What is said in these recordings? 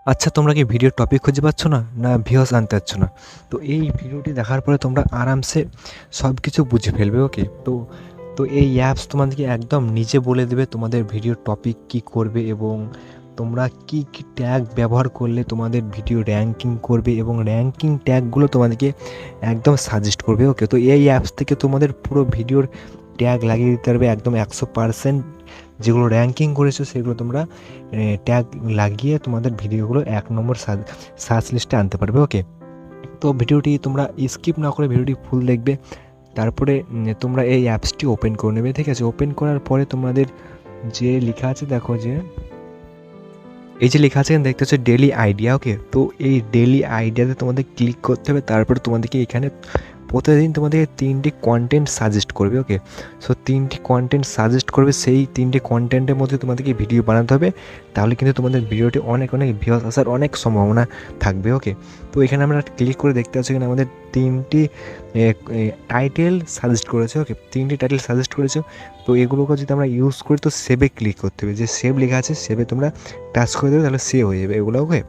আচ্ছা, তোমরা কি ভিডিওর টপিক খুঁজে পাচ্ছ না, না ভিউয়ার্স আনতে পারছ না? তো এই ভিডিওটি দেখার পরে তোমরা আরামসে সব কিছু বুঝে ফেলবে। ওকে, তো তো এই অ্যাপস তোমাদেরকে একদম নিজে বলে দেবে তোমাদের ভিডিওর টপিক কী করবে এবং তোমরা কী কী ট্যাগ ব্যবহার করলে তোমাদের ভিডিও র্যাঙ্কিং করবে এবং র্যাঙ্কিং ট্যাগগুলো তোমাদেরকে একদম সাজেস্ট করবে। ওকে, তো এই অ্যাপস থেকে তোমাদের পুরো ভিডিওর ট্যাগ লাগিয়ে দিতে পারবে একদম 100%। যেগুলো র্যাঙ্কিং করেছো সেগুলো তোমরা ট্যাগ লাগিয়ে তোমাদের ভিডিওগুলো 1 নম্বর সার্চ লিস্টে আনতে পারবে। ওকে, তো ভিডিওটি তোমরা স্কিপ না করে ভিডিওটি ফুল দেখবে। তারপরে তোমরা এই অ্যাপসটি ওপেন করে নেবে। ঠিক আছে, ওপেন করার পরে তোমাদের যে লেখা আছে, দেখো যে এই যে লেখা আছে এখানে দেখতে হচ্ছে ডেলি আইডিয়া। ওকে, তো এই ডেলি আইডিয়াতে তোমাদের ক্লিক করতে হবে। তারপরে তোমাদেরকে এখানে প্রতিদিন তোমাদেরকে 3টি কন্টেন্ট সাজেস্ট করবে। ওকে, সো 3টি কন্টেন্ট সাজেস্ট করবে, সেই 3টি কন্টেন্টের মধ্যে তোমাদেরকে ভিডিও বানাতে হবে। তাহলে কিন্তু তোমাদের ভিডিওটি অনেক ভিউয়ার্স আসার অনেক সম্ভাবনা থাকবে। ওকে, তো এখানে আমরা ক্লিক করে দেখতে পাচ্ছি এখানে আমাদের 3টি টাইটেল সাজেস্ট করেছে। ওকে, 3টি টাইটেল সাজেস্ট করেছে। তো এগুলোকে যদি আমরা ইউজ করি তো সেভে ক্লিক করতে হবে। যে সেভ লেখা আছে সেভে তোমরা টাচ করে দেবে, তাহলে সেভ হয়ে যাবে এগুলো। ওকে,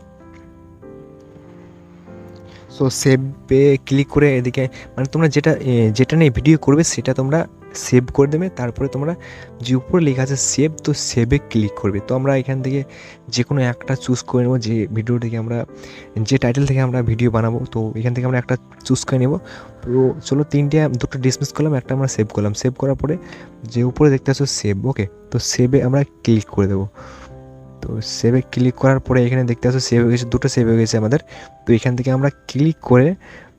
সো সেভে ক্লিক করে এদিকে মানে তোমরা যেটা নিয়ে ভিডিও করবে সেটা তোমরা সেভ করে দেবে। তারপরে তোমরা যে উপরে লেখা আছে সেভ, তো সেভে ক্লিক করবে। তো আমরা এখান থেকে যে কোনো একটা চুজ করে নেবো, যে ভিডিও থেকে আমরা যে টাইটেল থেকে আমরা ভিডিও বানাবো। তো এখান থেকে আমরা একটা চুজ করে নেব। তো চলো দুটো ডিসমিস করলাম, একটা আমরা সেভ করলাম। সেভ করার পরে যে উপরে দেখতে পাচ্ছ সেভ। ওকে, তো সেভে আমরা ক্লিক করে দেবো। তো সেভে ক্লিক করার পরে এখানে দেখতে পাচ্ছ সেভ হয়ে গেছে, দুটো সেভ হয়ে গেছে আমাদের। তো এখান থেকে আমরা ক্লিক করে,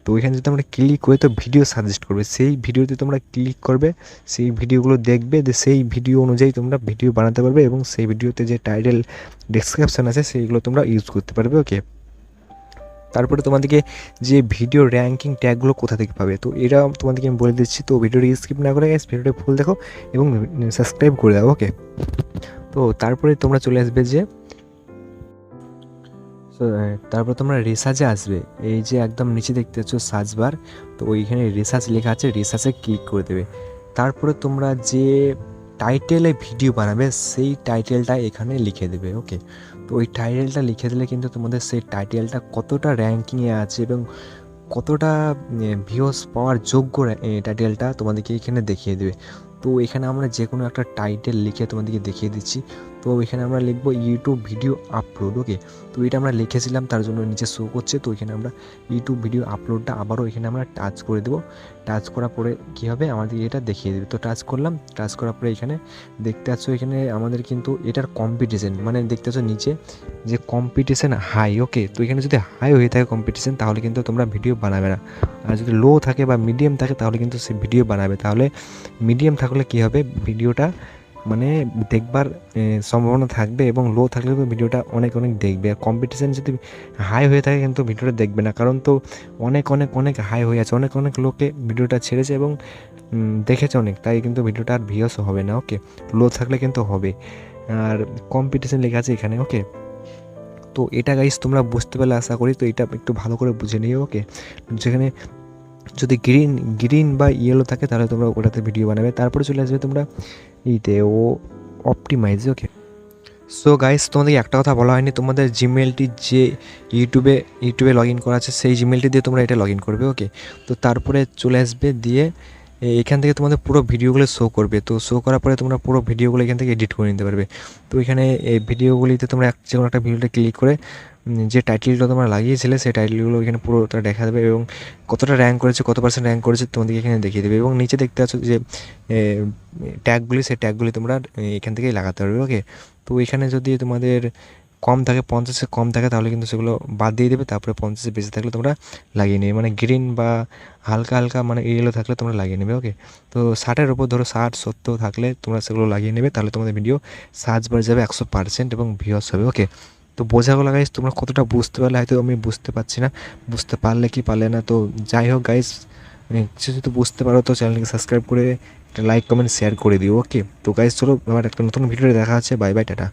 তো এখানে যদি আমরা ক্লিক করি তো ভিডিও সাজেস্ট করবে, সেই ভিডিওতে তোমরা ক্লিক করবে, সেই ভিডিওগুলো দেখবে, সেই ভিডিও অনুযায়ী তোমরা ভিডিও বানাতে পারবে এবং সেই ভিডিওতে যে টাইটেল ডেসক্রিপশন আছে সেইগুলো তোমরা ইউজ করতে পারবে। ওকে, তারপরে তোমাদেরকে যে ভিডিও র্যাঙ্কিং ট্যাগগুলো কোথা থেকে পাবে তো এটা তোমাদেরকে আমি বলে দিচ্ছি। তো ভিডিওটি স্কিপ না করে ভিডিওটি ফুল দেখো এবং সাবস্ক্রাইব করে দাও। ওকে, তো তারপরে তোমরা চলে আসবে যে তারপর তোমরা রিসার্চে আসবে। এই যে একদম নিচে দেখতে পাচ্ছ সার্চ বার, তো ওইখানে রিসার্চ লেখা আছে, রিসার্চে ক্লিক করে দেবে। তারপরে তোমরা যে টাইটেলে ভিডিও বানাবে সেই টাইটেলটা এখানে লিখে দেবে। ওকে, তো ওই টাইটেলটা লিখে দিলে কিন্তু তোমাদের সেই টাইটেলটা কতটা র্যাঙ্কিংয়ে আছে এবং কতটা ভিউজ পাওয়ার যোগ্য টাইটেলটা তোমাদেরকে এখানে দেখিয়ে দেবে। তো এখানে আমরা যে কোনো একটা টাইটেল লিখে তোমাদেরকে দেখিয়ে দিচ্ছি। তো এখানে আমরা লিখবো ইউটিউব ভিডিও আপলোড। ওকে, তো এটা আমরা লিখেছিলাম তার জন্য নিচে শো করছে। তো এখানে আমরা ইউটিউব ভিডিও আপলোডটা আবারও এখানে আমরা টাচ করে দেবো। টাচ করার পরে কী হবে, আমাদের এটা দেখিয়ে দেবে। তো টাচ করলাম, টাচ করার পরে এখানে দেখতে পাচ্ছ এখানে আমাদের কিন্তু এটার কম্পিটিশন মানে দেখতে পাচ্ছ নিচে যে কম্পিটিশন হাই। ওকে, তো এখানে যদি হাই হয়ে থাকে কম্পিটিশন তাহলে কিন্তু তোমরা ভিডিও বানাবে না, আর যদি লো থাকে বা মিডিয়াম থাকে তাহলে কিন্তু সে ভিডিও বানাবে। তাহলে মিডিয়াম থাকলে কী হবে, ভিডিওটা মানে দেখবার সম্ভাবনা থাকবে এবং লো থাকলে তো ভিডিওটা অনেক দেখবে। আর কম্পিটিশান যদি হাই হয়ে থাকে কিন্তু ভিডিওটা দেখবে না, কারণ তো অনেক হাই হয়ে আছে, অনেক লোকে ভিডিওটা ছেড়েছে এবং দেখেছে অনেক, তাই কিন্তু ভিডিওটা আর ভিউয়ার্স হবে না। ওকে, লো থাকলে কিন্তু হবে। আর কম্পিটিশান লেখা আছে এখানে। ওকে, তো এটা গাইস তোমরা বুঝতে পারলে আশা করি। তো এটা একটু ভালো করে বুঝে নিও। ওকে, যেখানে যদি গ্রিন বা ইয়েলো থাকে তাহলে তোমরা ওটাতে ভিডিও বানাবে। তারপরে চলে আসবে তোমরা এইতে অপটিমাইজ। ওকে, সো গাইস তোমাদেরকে একটা কথা বলা হয়নি, তোমাদের জিমেলটি যে ইউটিউবে লগ ইন করা আছে সেই জিমেলটি দিয়ে তোমরা এটা লগ ইন করবে। ওকে, তো তারপরে চলে আসবে দিয়ে এখান থেকে তোমাদের পুরো ভিডিওগুলো শো করবে। তো শো করার পরে তোমরা পুরো ভিডিওগুলো এখান থেকে এডিট করে নিতে পারবে। তো এখানে এই ভিডিওগুলিতে তোমরা যে কোনো একটা ভিডিওতে ক্লিক করে যে টাইটেলটা তোমরা লাগিয়েছিলে সেই টাইটেলগুলো এখানে পুরোটা দেখা দেবে এবং কতটা র্যাঙ্ক করেছে, কত পার্সেন্ট র্যাঙ্ক করেছে তোমাদেরকে এখানে দেখিয়ে দেবে। এবং নিচে দেখতে পাচ্ছ যে ট্যাগগুলি, সেই ট্যাগগুলি তোমরা এখান থেকেই লাগাতে পারবে। ওকে, তো এখানে যদি তোমাদের কম থাকে, 50-এর কম থাকে তাহলে কিন্তু সেগুলো বাদ দিয়ে দেবে। তারপরে 50-এর বেশি থাকলে তোমরা লাগিয়ে নেবে, মানে গ্রিন বা হালকা মানে ইয়েলো থাকলে তোমরা লাগিয়ে নেবে। ওকে, তো 60-এর ওপর ধরো 60-70 থাকলে তোমরা সেগুলো লাগিয়ে নেবে, তাহলে তোমাদের ভিডিও সার্চ বাড়ে যাবে 100% এবং ভিউয়ার্স হবে। ওকে, তো বোঝা গেলো গাইস, তোমরা কতটা বুঝতে পারলে, হয়তো আমি বুঝতে পারছি না, বুঝতে পারলে কি পারলে না। তো যাই হোক গাইস, কিছু যদি বুঝতে পারো তো চ্যানেলকে সাবস্ক্রাইব করে একটা লাইক কমেন্ট শেয়ার করে দিও। ওকে, তো গাইস চলো এবার একটা নতুন ভিডিও দেখা আছে। Bye bye, tata.